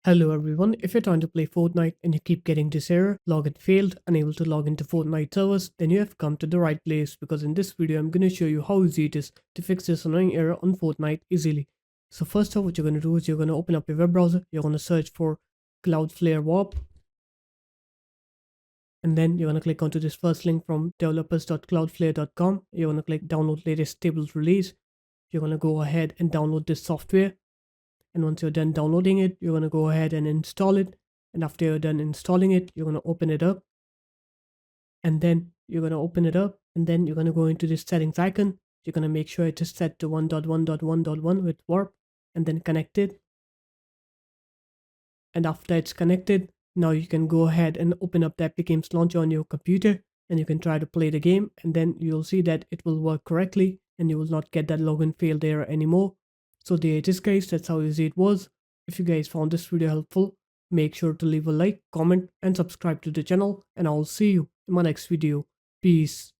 Hello everyone, if you're trying to play Fortnite and you keep getting this error, login failed, unable to log into Fortnite servers, then you have come to the right place because in this video I'm going to show you how easy it is to fix this annoying error on Fortnite easily. So first off, what you're going to do is you're going to open up your web browser, you're going to search for Cloudflare Warp, and then you're going to click onto this first link from developers.cloudflare.com. You're going to click download latest stable release. You're going to go ahead and download this software. And once you're done downloading it, you're going to go ahead and install it. And after you're done installing it, you're going to open it up. And then you're going to open it up. And then you're going to go into this settings icon. You're going to make sure it is set to 1.1.1.1 with warp and then connect it. And after it's connected, now you can go ahead and open up the Epic Games Launcher on your computer and you can try to play the game, and then you'll see that it will work correctly and you will not get that login failed error anymore. So there it is guys, that's how easy it was. If you guys found this video helpful, make sure to leave a like, comment and subscribe to the channel, and I'll see you in my next video. Peace.